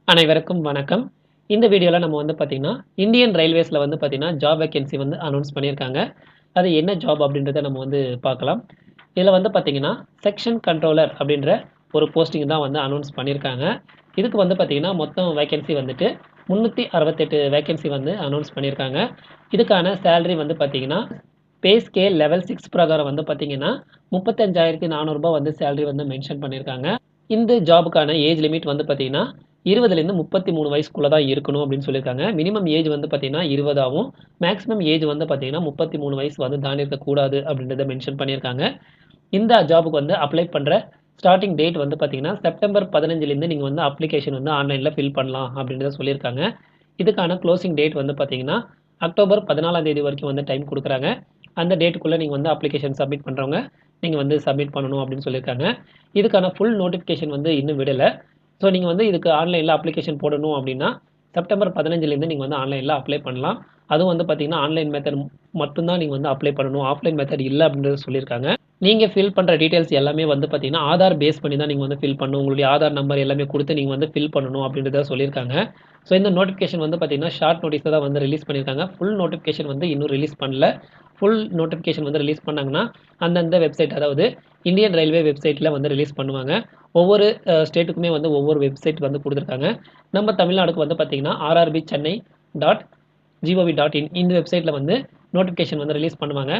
அனைவருக்கும் வணக்கம். இந்த வீடியோல நம்ம வந்து பார்த்தீங்கன்னா, இந்தியன் ரயில்வேஸ்ல வந்து பார்த்தீங்கன்னா, ஜாப் வேக்கன்சி வந்து அனௌன்ஸ் பண்ணியிருக்காங்க. அது என்ன ஜாப் அப்படின்றத நம்ம வந்து பார்க்கலாம். இதில வந்து பார்த்தீங்கன்னா, செக்ஷன் கண்ட்ரோலர் அப்படின்ற ஒரு போஸ்டிங் தான் வந்து அனௌன்ஸ் பண்ணியிருக்காங்க. இதுக்கு வந்து பார்த்தீங்கன்னா, மொத்தம் வேக்கன்சி வந்துட்டு 368 வேக்கன்சி வந்து அனௌன்ஸ் பண்ணியிருக்காங்க. இதுக்கான சேலரி வந்து பார்த்தீங்கன்னா, பே ஸ்கேல் லெவல் 6 பிரகாரம் வந்து பார்த்தீங்கன்னா, ரூ. 35,400 வந்து சேலரி வந்து மென்ஷன் பண்ணியிருக்காங்க. இந்த ஜாபுக்கான ஏஜ் லிமிட் வந்து பார்த்தீங்கன்னா, 20லேருந்து 33 வயசுக்குள்ள தான் இருக்கணும் அப்படின்னு சொல்லியிருக்காங்க. மினிமம் ஏஜ் வந்து பார்த்தீங்கன்னா 20 ஆவும். மேக்ஸிமம் ஏஜ் வந்து பார்த்தீங்கன்னா 33 வயசு வந்து தாண்டி இருக்கக்கூடாது அப்படின்றத மென்ஷன் பண்ணியிருக்காங்க. இந்த ஜாபுக்கு வந்து அப்ளை பண்ற ஸ்டார்ட்டிங் டேட் வந்து பார்த்தீங்கன்னா, செப்டம்பர் 15லேருந்து நீங்க வந்து அப்ளிகேஷன் வந்து ஆன்லைன்ல ஃபில் பண்ணலாம் அப்படின்றத சொல்லியிருக்காங்க. இதுக்கான குளோசிங் டேட் வந்து பார்த்தீங்கன்னா, அக்டோபர் 14ஆம் தேதி வரைக்கும் வந்து டைம் குடுக்குறாங்க. அந்த டேட்டுக்குள்ள நீங்க வந்து அப்ளிகேஷன் சப்மிட் பண்றவங்க, நீங்க வந்து சப்மிட் பண்ணணும் அப்படின்னு சொல்லியிருக்காங்க. இதுக்கான ஃபுல் நோட்டிஃபிகேஷன் வந்து இன்னும் விடல. ஸோ நீங்க வந்து இதுக்கு ஆன்லைன்ல அப்ளிகேஷன் போடணும் அப்படின்னா, செப்டம்பர் 15லேருந்து நீங்க வந்து ஆன்லைன்ல அப்ளை பண்ணலாம். அதுவும் வந்து பார்த்தீங்கன்னா, ஆன்லைன் மெத்தட் மட்டும் தான் நீங்க வந்து அப்ளை பண்ணணும். ஆஃப்லைன் மெத்தட் இல்ல அப்படின்றத சொல்லியிருக்காங்க. நீங்க ஃபில் பண்ற டீட்டெயில்ஸ் எல்லாமே வந்து பார்த்தீங்கன்னா, ஆதார் பேஸ் பண்ணி தான் நீங்க வந்து ஃபில் பண்ணணும். உங்களுடைய ஆதார் நம்பர் எல்லாமே குடுத்து நீங்க வந்து ஃபில் பண்ணணும் அப்படின்றத சொல்லியிருக்காங்க. ஸோ இந்த நோட்டிஃபிகேஷன் வந்து பார்த்தீங்கன்னா, ஷார்ட் நோட்டீஸ்ல தான் வந்து ரிலீஸ் பண்ணியிருக்காங்க. ஃபுல் நோட்டிஃபிகேஷன் வந்து இன்னும் ரிலீஸ் பண்ணல. ஃபுல் நோட்டிஃபிகேஷன் வந்து ரிலீஸ் பண்ணாங்கன்னா, அந்தந்த வெப்சைட் அதாவது இந்தியன் ரயில்வே வெப்சைட்ல வந்து ரிலீஸ் பண்ணுவாங்க. ஒவ்வொரு ஸ்டேட்டுக்குமே வந்து ஒவ்வொரு வெப்சைட் வந்து குடுத்துருக்காங்க. நம்ம தமிழ்நாடுக்கு வந்து பார்த்தீங்கன்னா, RRB Chennai dot GOV dot in இந்த வெப்சைட்ல வந்து நோட்டிஃபிகேஷன் வந்து ரிலீஸ் பண்ணுவாங்க.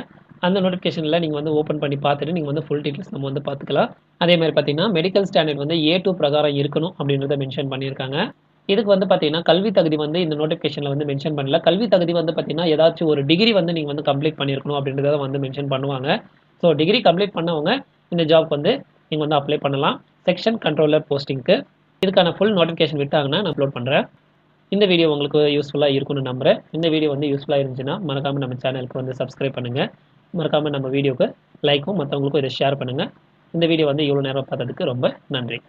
அந்த நோட்டிஃபிகேஷன்ல நீங்க வந்து ஓப்பன் பண்ணி பார்த்துட்டு, நீங்க வந்து ஃபுல் டீட்டெயில்ஸ் நம்ம வந்து பார்த்துக்கலாம். அதே மாரி பார்த்தீங்கன்னா, மெடிக்கல் ஸ்டாண்டர்ட் வந்து A2 பிரகாரம் இருக்கணும் அப்படின்றத மென்ஷன் பண்ணியிருக்காங்க. இதுக்கு வந்து பார்த்தீங்கன்னா, கல்வி தகுதி வந்து இந்த நோட்டிஃபிகேஷன்ல வந்து மென்ஷன் பண்ணல. கல்வி தகுதி வந்து பார்த்தீங்கன்னா, ஏதாச்சும் ஒரு டிகிரி வந்து நீங்க வந்து கம்ப்ளீட் பண்ணியிருக்கணும் அப்படின்றத வந்து மென்ஷன் பண்ணுவாங்க. ஸோ டிகிரி கம்ப்ளீட் பண்ணவங்க இந்த ஜாப்க்கு வந்து நீங்க வந்து அப்ளை பண்ணலாம். செக்ஷன் கண்ட்ரோலர் போஸ்டிங்க்கு. இதுக்கான ஃபுல் நோட்டிஃபிகேஷன் விட்டாங்கன்னா நான் அப்லோட் பண்றேன். இந்த வீடியோ உங்களுக்கு யூஸ்ஃபுல்லா இருக்கும்னு நம்புறேன். இந்த வீடியோ வந்து யூஸ்ஃபுல்லா இருந்துச்சுன்னா, மறக்காம நம்ம சேனலுக்கு வந்து சப்ஸ்கிரைப் பண்ணுங்க. மறக்காம நம்ம வீடியோக்கு லைக்கும் மத்தவங்களுக்கும் இத ஷேர் பண்ணுங்க. இந்த வீடியோ வந்து இவ்வளோ நேரம் பார்த்ததுக்கு ரொம்ப நன்றி.